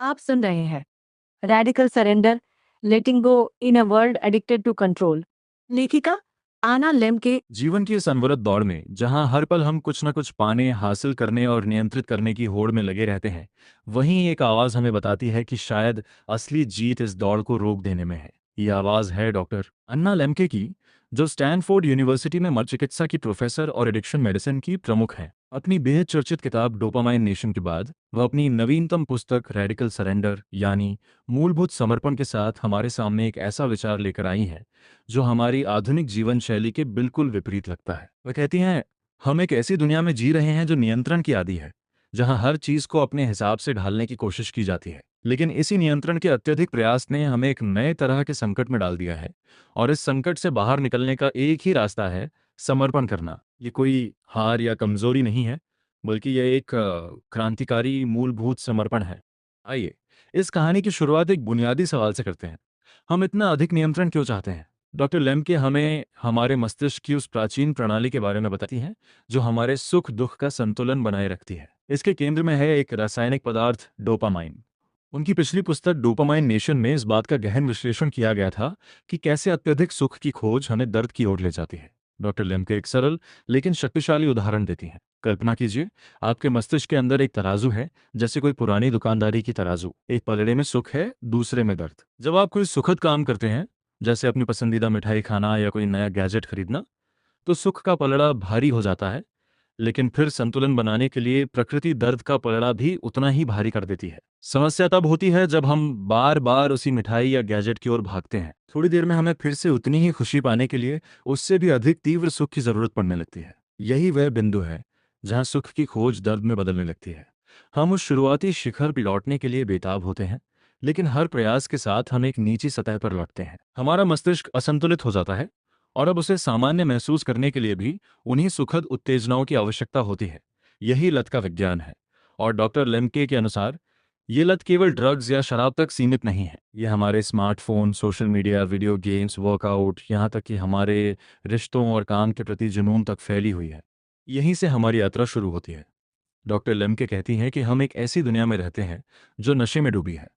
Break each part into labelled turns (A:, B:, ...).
A: आप सुन रहे हैं radical surrender, letting go in a world addicted to control. लेखिका आना लेम्के।
B: जीवन की इस अनवरत दौड़ में जहां हर पल हम कुछ न कुछ पाने, हासिल करने और नियंत्रित करने की होड़ में लगे रहते हैं, वहीं एक आवाज हमें बताती है कि शायद असली जीत इस दौड़ को रोक देने में है। ये आवाज है डॉक्टर अन्ना लेम्के की, जो स्टैनफोर्ड यूनिवर्सिटी में मनोचिकित्सा की प्रोफेसर और एडिक्शन मेडिसिन की प्रमुख हैं। अपनी बेहद चर्चित किताब डोपामाइन नेशन के बाद वह अपनी नवीनतम पुस्तक रेडिकल सरेंडर यानी मूलभूत समर्पण के साथ हमारे सामने एक ऐसा विचार लेकर आई हैं जो हमारी आधुनिक जीवन शैली के बिल्कुल विपरीत लगता है। वह कहती हैं, हम एक ऐसी दुनिया में जी रहे हैं जो नियंत्रण की आदी है, जहां हर चीज को अपने हिसाब से ढालने की कोशिश की जाती है। लेकिन इसी नियंत्रण के अत्यधिक प्रयास ने हमें एक नए तरह के संकट में डाल दिया है, और इस संकट से बाहर निकलने का एक ही रास्ता है, समर्पण करना। ये कोई हार या कमजोरी नहीं है, बल्कि यह एक क्रांतिकारी मूलभूत समर्पण है। आइए इस कहानी की शुरुआत एक बुनियादी सवाल से करते हैं। हम इतना अधिक नियंत्रण क्यों चाहते हैं? डॉक्टर लेम्के हमें हमारे मस्तिष्क की उस प्राचीन प्रणाली के बारे में बताती हैं जो हमारे सुख दुख का संतुलन बनाए रखती है। इसके केंद्र में है एक रासायनिक पदार्थ डोपामाइन। उनकी पिछली पुस्तक डोपामाइन नेशन में इस बात का गहन विश्लेषण किया गया था कि कैसे अत्यधिक सुख की खोज हमें दर्द की ओर ले जाती है। डॉक्टर लेम्के एक सरल लेकिन शक्तिशाली उदाहरण देती हैं। कल्पना कीजिए, आपके मस्तिष्क के अंदर एक तराजू है, जैसे कोई पुरानी दुकानदारी की तराजू। एक पलड़े में सुख है, दूसरे में दर्द। जब आप कोई सुखद काम करते हैं, जैसे अपनी पसंदीदा मिठाई खाना या कोई नया गैजेट खरीदना, तो सुख का पलड़ा भारी हो जाता है। लेकिन फिर संतुलन बनाने के लिए प्रकृति दर्द का पलड़ा भी उतना ही भारी कर देती है। समस्या तब होती है जब हम बार बार उसी मिठाई या गैजेट की ओर भागते हैं। थोड़ी देर में हमें फिर से उतनी ही खुशी पाने के लिए उससे भी अधिक तीव्र सुख की जरूरत पड़ने लगती है। यही वह बिंदु है जहां सुख की खोज दर्द में बदलने लगती है। हम उस शुरुआती शिखर पर लौटने के लिए बेताब होते हैं, लेकिन हर प्रयास के साथ हम एक नीची सतह पर लौटते हैं। हमारा मस्तिष्क असंतुलित हो जाता है, और अब उसे सामान्य महसूस करने के लिए भी उन्हीं सुखद उत्तेजनाओं की आवश्यकता होती है। यही लत का विज्ञान है। और डॉक्टर लेम्के के अनुसार ये लत केवल ड्रग्स या शराब तक सीमित नहीं है। ये हमारे smartphone, social media, video games, workout, यहाँ तक कि हमारे रिश्तों और काम के प्रति जुनून तक फैली हुई है। यहीं से हमारी यात्रा शुरू होती है। डॉक्टर लेम्के कहती हैं कि हम एक ऐसी दुनिया में रहते हैं जो नशे में डूबी है।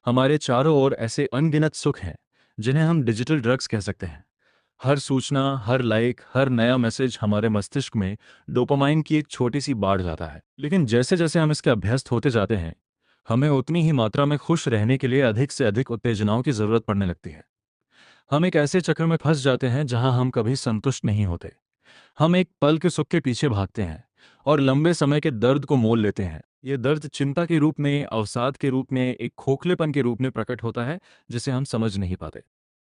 B: हमारे चारों ओर ऐसे अनगिनत सुख हैं जिन्हें हम डिजिटल ड्रग्स कह सकते हैं। हर सूचना, हर लाइक, हर नया मैसेज हमारे मस्तिष्क में डोपामाइन की एक छोटी सी बाढ़ जाता है। लेकिन जैसे जैसे हम इसके अभ्यस्त होते जाते हैं, हमें उतनी ही मात्रा में खुश रहने के लिए अधिक से अधिक उत्तेजनाओं की जरूरत पड़ने लगती है। हम एक ऐसे चक्र में फंस जाते हैं जहां हम कभी संतुष्ट नहीं होते। हम एक पल के सुख के पीछे भागते हैं और लंबे समय के दर्द को मोल लेते हैं। ये दर्द चिंता के रूप में, अवसाद के रूप में, एक खोखलेपन के रूप में प्रकट होता है जिसे हम समझ नहीं पाते।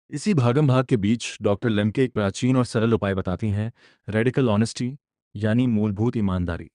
B: इसी भागम भाग के बीच डॉक्टर लेम्के एक प्राचीन और सरल उपाय बताती हैं, रेडिकल ऑनेस्टी यानी मूलभूत ईमानदारी।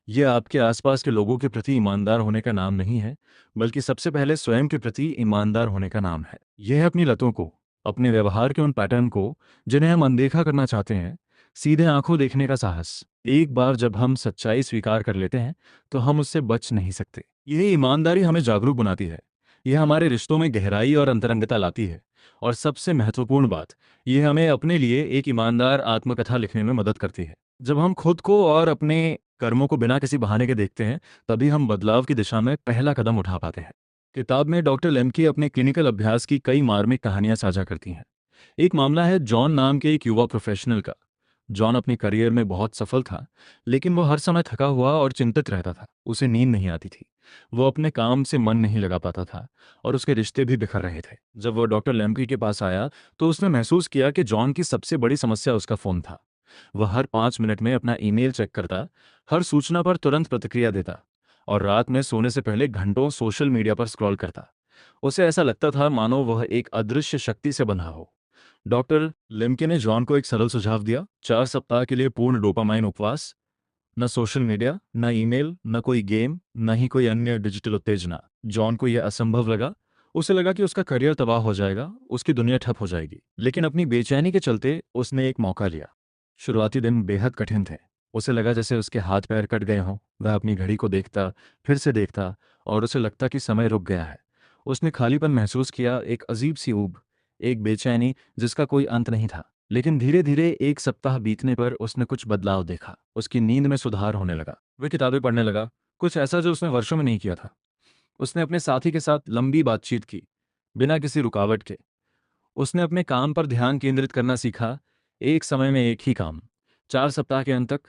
B: ये आपके आसपास के लोगों के प्रति ईमानदार होने का नाम नहीं है, बल्कि सबसे पहले स्वयं के प्रति ईमानदार होने का नाम है। यह है अपनी लतों को, अपने व्यवहार के उन पैटर्न को जिन्हें हम अनदेखा करना चाहते हैं, सीधे आंखों देखने का साहस। एक बार जब हम सच्चाई स्वीकार कर लेते हैं, तो हम उससे बच नहीं सकते। यही ईमानदारी हमें जागरूक बनाती है। यह हमारे रिश्तों में गहराई और अंतरंगता लाती है। और सबसे महत्वपूर्ण बात, यह हमें अपने लिए एक ईमानदार आत्मकथा लिखने में मदद करती है। जब हम खुद को और अपने कर्मों को बिना किसी बहाने के देखते हैं, तभी हम बदलाव की दिशा में पहला कदम उठा पाते हैं। किताब में डॉक्टर लेम्के अपने क्लिनिकल अभ्यास की कई मार्मिक कहानियां साझा करती हैं। एक मामला है जॉन नाम के एक युवा प्रोफेशनल का। जॉन अपने करियर में बहुत सफल था, लेकिन वो हर समय थका हुआ और चिंतित रहता था। उसे नींद नहीं आती थी, वो अपने काम से मन नहीं लगा पाता था, और उसके रिश्ते भी बिखर रहे थे। जब वो डॉक्टर लेम्के के पास आया, तो उसने महसूस किया कि जॉन की सबसे बड़ी समस्या उसका फ़ोन था। वह हर 5 मिनट में अपना ईमेल चेक करता, हर सूचना पर तुरंत प्रतिक्रिया देता, और रात में सोने से पहले घंटों सोशल मीडिया पर स्क्रॉल करता। उसे ऐसा लगता था मानो वह एक अदृश्य शक्ति से बंधा हो। डॉक्टर लिम्के ने जॉन को एक सरल सुझाव दिया, 4 सप्ताह के लिए पूर्ण डोपामाइन उपवास। न सोशल मीडिया, न ईमेल, न कोई गेम, न ही कोई अन्य डिजिटल उत्तेजना। जॉन को यह असंभव लगा। उसे लगा कि उसका करियर तबाह हो जाएगा, उसकी दुनिया ठप हो जाएगी। लेकिन अपनी बेचैनी के चलते उसने एक मौका लिया। शुरुआती दिन बेहद कठिन थे। उसे लगा जैसे उसके हाथ पैर कट गए हों। वह अपनी घड़ी को देखता, फिर से देखता, और उसे लगता कि समय रुक गया है। उसने खालीपन महसूस किया, एक अजीब सी ऊब, एक बेचैनी जिसका कोई अंत नहीं था। लेकिन धीरे धीरे 1 सप्ताह बीतने पर उसने कुछ बदलाव देखा। उसकी नींद में सुधार होने लगा। वह किताबें पढ़ने लगा, कुछ ऐसा जो उसने वर्षों में नहीं किया था। उसने अपने साथी के साथ लंबी बातचीत की, बिना किसी रुकावट के। उसने अपने काम पर ध्यान केंद्रित करना सीखा, एक समय में एक ही काम। 4 सप्ताह के अंत तक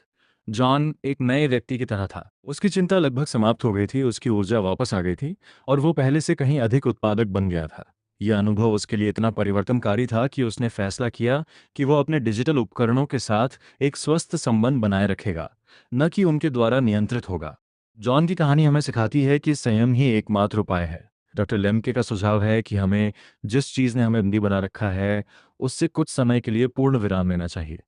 B: जॉन एक नए व्यक्ति की तरह था। उसकी चिंता लगभग समाप्त हो गई थी, उसकी ऊर्जा वापस आ गई थी और वो पहले से कहीं अधिक उत्पादक बन गया था। यह अनुभव उसके लिए इतना परिवर्तनकारी था कि उसने फैसला किया कि वो अपने डिजिटल उपकरणों के साथ एक स्वस्थ संबंध बनाए रखेगा, न कि उनके द्वारा नियंत्रित होगा। जॉन की कहानी हमें सिखाती है कि संयम ही एकमात्र उपाय है। डॉक्टर लेम्के का सुझाव है कि हमें जिस चीज़ ने हमें बंदी बना रखा है, उससे कुछ समय के लिए पूर्ण विराम लेना चाहिए।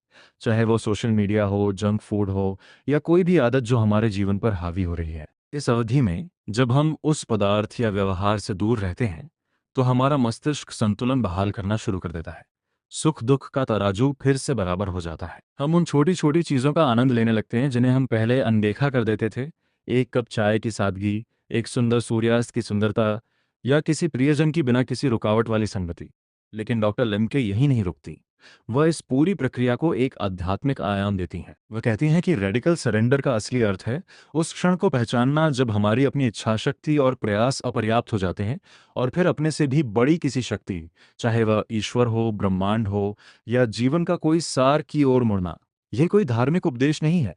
B: चाहे वो सोशल मीडिया हो, जंक फूड हो या कोई भी आदत जो हमारे जीवन पर हावी हो रही है। इस अवधि में जब हम उस पदार्थ या व्यवहार से दूर रहते हैं, तो हमारा मस्तिष्क संतुलन बहाल करना शुरू कर देता है। सुख दुख का तराजू फिर से बराबर हो जाता है। हम उन छोटी छोटी चीज़ों का आनंद लेने लगते हैं जिन्हें हम पहले अनदेखा कर देते थे। एक कप चाय की सादगी, एक सुंदर सूर्यास्त की सुंदरता या किसी प्रियजन की बिना किसी रुकावट वाली संगति। लेकिन डॉक्टर लिम्के यही नहीं रुकती। वह इस पूरी प्रक्रिया को एक आध्यात्मिक आयाम देती हैं। वह कहती हैं कि रेडिकल सरेंडर का असली अर्थ है उस क्षण को पहचानना जब हमारी अपनी इच्छाशक्ति और प्रयास अपर्याप्त हो जाते हैं और फिर अपने से भी बड़ी किसी शक्ति, चाहे वह ईश्वर हो, ब्रह्मांड हो या जीवन का कोई सार की ओर मुड़ना। यह कोई धार्मिक उपदेश नहीं है,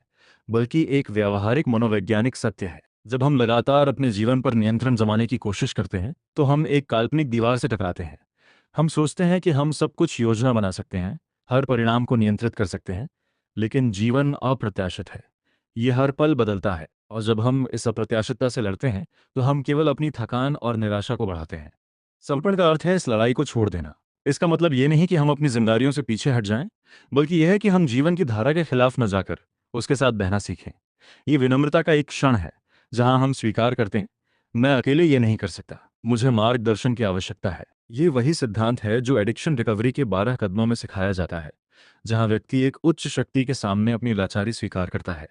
B: बल्कि एक व्यावहारिक मनोवैज्ञानिक सत्य है। जब हम लगातार अपने जीवन पर नियंत्रण जमाने की कोशिश करते हैं, तो हम एक काल्पनिक दीवार से टकराते हैं। हम सोचते हैं कि हम सब कुछ योजना बना सकते हैं, हर परिणाम को नियंत्रित कर सकते हैं, लेकिन जीवन अप्रत्याशित है। ये हर पल बदलता है और जब हम इस अप्रत्याशितता से लड़ते हैं, तो हम केवल अपनी थकान और निराशा को बढ़ाते हैं। समर्पण का अर्थ है इस लड़ाई को छोड़ देना। इसका मतलब ये नहीं कि हम अपनी जिम्मेदारियों से पीछे हट जाएं, बल्कि यह है कि हम जीवन की धारा के खिलाफ न जाकर उसके साथ बहना सीखें। ये विनम्रता का एक क्षण है, जहां हम स्वीकार करते हैं, मैं अकेले ये नहीं कर सकता, मुझे मार्गदर्शन की आवश्यकता है। ये वही सिद्धांत है जो एडिक्शन रिकवरी के 12 कदमों में सिखाया जाता है, जहां व्यक्ति एक उच्च शक्ति के सामने अपनी लाचारी स्वीकार करता है।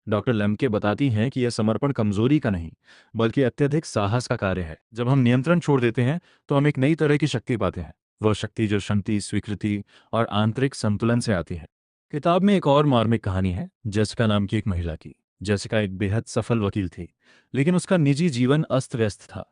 B: डॉक्टर लेम्के बताती हैं कि यह समर्पण कमजोरी का नहीं, बल्कि अत्यधिक साहस का कार्य है। जब हम नियंत्रण छोड़ देते हैं, तो हम एक नई तरह की शक्ति पाते हैं, वह शक्ति जो शांति, स्वीकृति और आंतरिक संतुलन से आती है। किताब में एक और मार्मिक कहानी है, जेसिका नाम की एक महिला की। जेसिका एक बेहद सफल वकील थी, लेकिन उसका निजी जीवन अस्त व्यस्त था।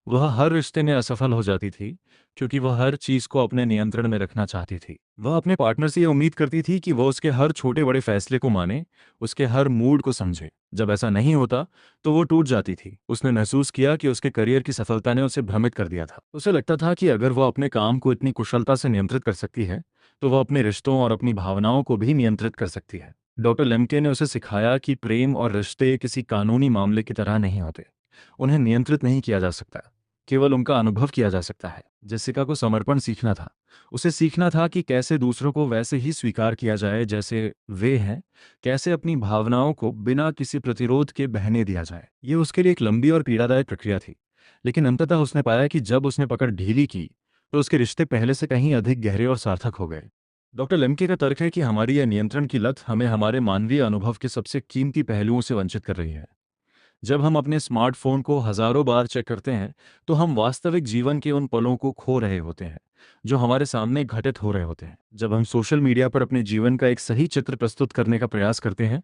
B: वह हर रिश्ते में असफल हो जाती थी, क्योंकि वह हर चीज को अपने नियंत्रण में रखना चाहती थी। वह अपने पार्टनर से यह उम्मीद करती थी कि वह उसके हर छोटे बड़े फैसले को माने, उसके हर मूड को समझे। जब ऐसा नहीं होता, तो वो टूट जाती थी। उसने महसूस किया कि उसके करियर की सफलता ने उसे भ्रमित कर दिया था। उसे लगता था कि अगर वह अपने काम को इतनी कुशलता से नियंत्रित कर सकती है, तो वह अपने रिश्तों और अपनी भावनाओं को भी नियंत्रित कर सकती है। डॉक्टर लेम्के ने उसे सिखाया कि प्रेम और रिश्ते किसी कानूनी मामले की तरह नहीं होते। उन्हें नियंत्रित नहीं किया जा सकता, केवल उनका अनुभव किया जा सकता है। जेसिका को समर्पण सीखना था। उसे सीखना था कि कैसे दूसरों को वैसे ही स्वीकार किया जाए जैसे वे हैं, कैसे अपनी भावनाओं को बिना किसी प्रतिरोध के बहने दिया जाए। ये उसके लिए एक लंबी और पीड़ादायक प्रक्रिया थी, लेकिन अंततः उसने पाया कि जब उसने पकड़ ढीली की, तो उसके रिश्ते पहले से कहीं अधिक गहरे और सार्थक हो गए। डॉक्टर लेम्के का तर्क है कि हमारी यह नियंत्रण की लत हमें हमारे मानवीय अनुभव के सबसे कीमती पहलुओं से वंचित कर रही है। जब हम अपने स्मार्टफोन को हजारों बार चेक करते हैं, तो हम वास्तविक जीवन के उन पलों को खो रहे होते हैं जो हमारे सामने घटित हो रहे होते हैं। जब हम सोशल मीडिया पर अपने जीवन का एक सही चित्र प्रस्तुत करने का प्रयास करते हैं,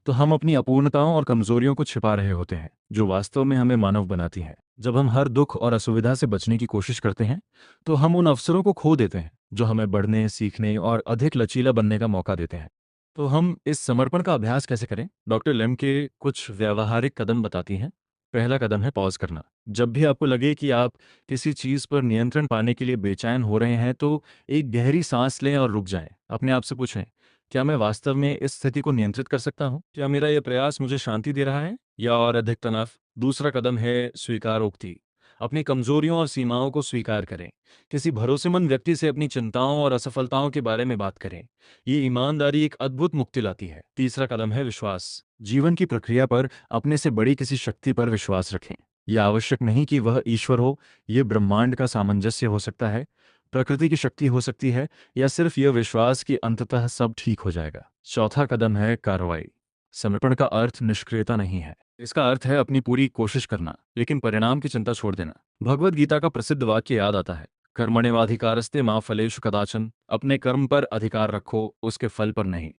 B: तो हम अपनी अपूर्णताओं और कमजोरियों को छिपा रहे होते हैं, जो वास्तव में हमें मानव बनाती हैं। जब हम हर दुख और असुविधा से बचने की कोशिश करते हैं, तो हम उन अवसरों को खो देते हैं जो हमें बढ़ने, सीखने और अधिक लचीला बनने का मौका देते हैं। तो हम इस समर्पण का अभ्यास कैसे करें? डॉक्टर लेम्के कुछ व्यावहारिक कदम बताती हैं। पहला कदम है पॉज करना। जब भी आपको लगे कि आप किसी चीज पर नियंत्रण पाने के लिए बेचैन हो रहे हैं, तो एक गहरी सांस लें और रुक जाएं। अपने आप से पूछें, क्या मैं वास्तव में इस स्थिति को नियंत्रित कर सकता हूँ? क्या मेरा यह प्रयास मुझे शांति दे रहा है या और अधिक तनाव? दूसरा कदम है स्वीकारोक्ति। अपनी कमजोरियों और सीमाओं को स्वीकार करें। किसी भरोसेमंद व्यक्ति से अपनी चिंताओं और असफलताओं के बारे में बात करें। ये ईमानदारी एक अद्भुत मुक्ति लाती है। तीसरा कदम है विश्वास। जीवन की प्रक्रिया पर अपने से बड़ी किसी शक्ति पर विश्वास रखें। यह आवश्यक नहीं कि वह ईश्वर हो, यह ब्रह्मांड का सामंजस्य हो सकता है, प्रकृति की शक्ति हो सकती है, या सिर्फ यह विश्वास कि अंततः सब ठीक हो जाएगा। चौथा कदम है कार्रवाई। समर्पण का अर्थ निष्क्रियता नहीं है। इसका अर्थ है अपनी पूरी कोशिश करना, लेकिन परिणाम की चिंता छोड़ देना। भगवद गीता का प्रसिद्ध वाक्य याद आता है, कर्मण्येवाधिकारस्ते मा फलेषु कदाचन। अपने कर्म पर अधिकार रखो, उसके फल पर नहीं।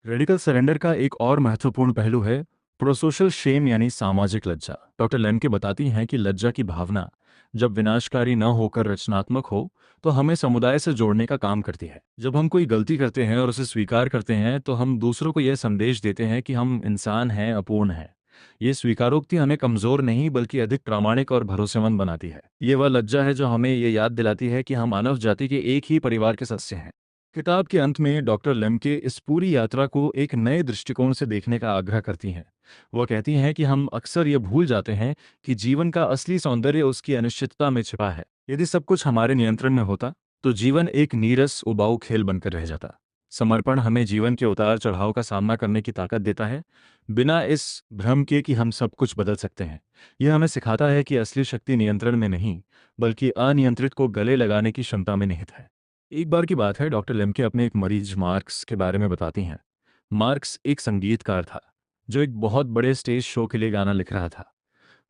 B: रेडिकल सरेंडर का एक और महत्वपूर्ण पहलू है प्रोसोशल शेम यानी सामाजिक लज्जा। डॉक्टर लेमके बताती हैं कि लज्जा की भावना जब विनाशकारी न होकर रचनात्मक हो तो हमें समुदाय से जोड़ने का काम करती है। जब हम कोई गलती करते हैं और उसे स्वीकार करते हैं तो हम दूसरों को यह संदेश देते हैं कि हम इंसान हैं, अपूर्ण हैं। ये स्वीकारोक्ति हमें कमजोर नहीं बल्कि अधिक प्रामाणिक और भरोसेमंद बनाती है। ये वह लज्जा है जो हमें ये याद दिलाती है कि हम मानव जाति के एक ही परिवार के सदस्य हैं। किताब के अंत में डॉक्टर लेमके इस पूरी यात्रा को एक नए दृष्टिकोण से देखने का आग्रह करती हैं। वो कहती हैं कि हम अक्सर ये भूल जाते हैं कि जीवन का असली सौंदर्य उसकी अनिश्चितता में छिपा है। यदि सब कुछ हमारे नियंत्रण में होता तो जीवन एक नीरस उबाऊ खेल बनकर रह जाता। समर्पण हमें जीवन के उतार चढ़ाव का सामना करने की ताकत देता है, बिना इस भ्रम के कि हम सब कुछ बदल सकते हैं। यह हमें सिखाता है कि असली शक्ति नियंत्रण में नहीं बल्कि अनियंत्रित को गले लगाने की क्षमता में निहित है। एक बार की बात है, डॉक्टर लेमके अपने एक मरीज मार्क्स के बारे में बताती हैं। मार्क्स एक संगीतकार था जो एक बहुत बड़े स्टेज शो के लिए गाना लिख रहा था।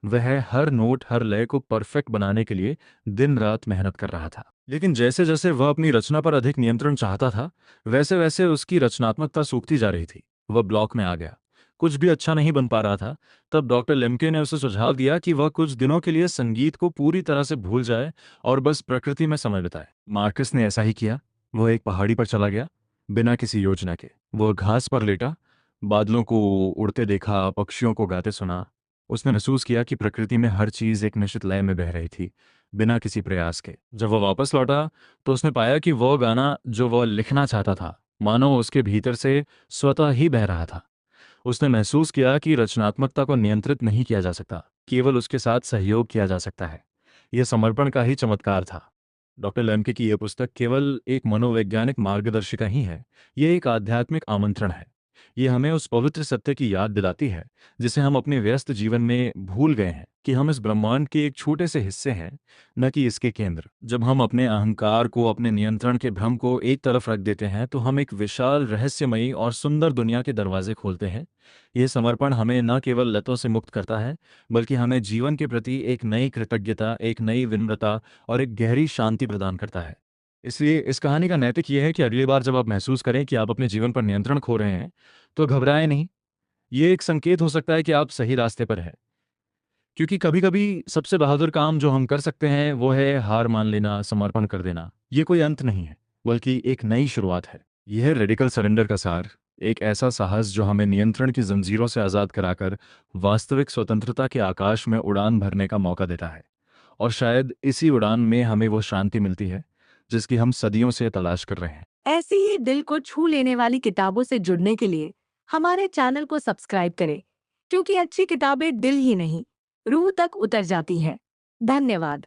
B: वह हर नोट हर लय को परफेक्ट बनाने के लिए दिन रात मेहनत कर रहा था। लेकिन जैसे जैसे वह अपनी रचना पर अधिक नियंत्रण चाहता था वैसे वैसे उसकी रचनात्मकता सूखती जा रही थी। वह ब्लॉक में आ गया, कुछ भी अच्छा नहीं बन पा रहा था। तब डॉक्टर लेमके ने उसे सुझाव दिया कि वह कुछ दिनों के लिए संगीत को पूरी तरह से भूल जाए और बस प्रकृति में समय बिताए। मार्कस ने ऐसा ही किया। वह एक पहाड़ी पर चला गया, बिना किसी योजना के। वह घास पर लेटा, बादलों को उड़ते देखा, पक्षियों को गाते सुना। उसने महसूस किया कि प्रकृति में हर चीज एक निश्चित लय में बह रही थी, बिना किसी प्रयास के। जब वह वापस लौटा तो उसने पाया कि वह गाना जो वह लिखना चाहता था मानो उसके भीतर से स्वतः ही बह रहा था। उसने महसूस किया कि रचनात्मकता को नियंत्रित नहीं किया जा सकता, केवल उसके साथ सहयोग किया जा सकता है। यह समर्पण का ही चमत्कार था। डॉक्टर लेमके की यह पुस्तक केवल एक मनोवैज्ञानिक मार्गदर्शिका ही है, यह एक आध्यात्मिक आमंत्रण है। ये हमें उस पवित्र सत्य की याद दिलाती है जिसे हम अपने व्यस्त जीवन में भूल गए हैं, कि हम इस ब्रह्मांड के एक छोटे से हिस्से हैं, न कि इसके केंद्र। जब हम अपने अहंकार को, अपने नियंत्रण के भ्रम को एक तरफ रख देते हैं तो हम एक विशाल, रहस्यमयी और सुंदर दुनिया के दरवाजे खोलते हैं। यह समर्पण हमें न केवल लतों से मुक्त करता है बल्कि हमें जीवन के प्रति एक नई कृतज्ञता, एक नई विनम्रता और एक गहरी शांति प्रदान करता है। इसलिए इस कहानी का नैतिक यह है कि अगली बार जब आप महसूस करें कि आप अपने जीवन पर नियंत्रण खो रहे हैं तो घबराएं नहीं। ये एक संकेत हो सकता है कि आप सही रास्ते पर हैं। क्योंकि कभी कभी सबसे बहादुर काम जो हम कर सकते हैं वो है हार मान लेना, समर्पण कर देना। ये कोई अंत नहीं है बल्कि एक नई शुरुआत है। यह रेडिकल सरेंडर का सार, एक ऐसा साहस जो हमें नियंत्रण की जंजीरों से आज़ाद कराकर वास्तविक स्वतंत्रता के आकाश में उड़ान भरने का मौका देता है। और शायद इसी उड़ान में हमें वो शांति मिलती है जिसकी हम सदियों से तलाश कर रहे हैं।
A: ऐसी ही दिल को छू लेने वाली किताबों से जुड़ने के लिए हमारे चैनल को सब्सक्राइब करें, क्योंकि अच्छी किताबें दिल ही नहीं, रूह तक उतर जाती हैं। धन्यवाद।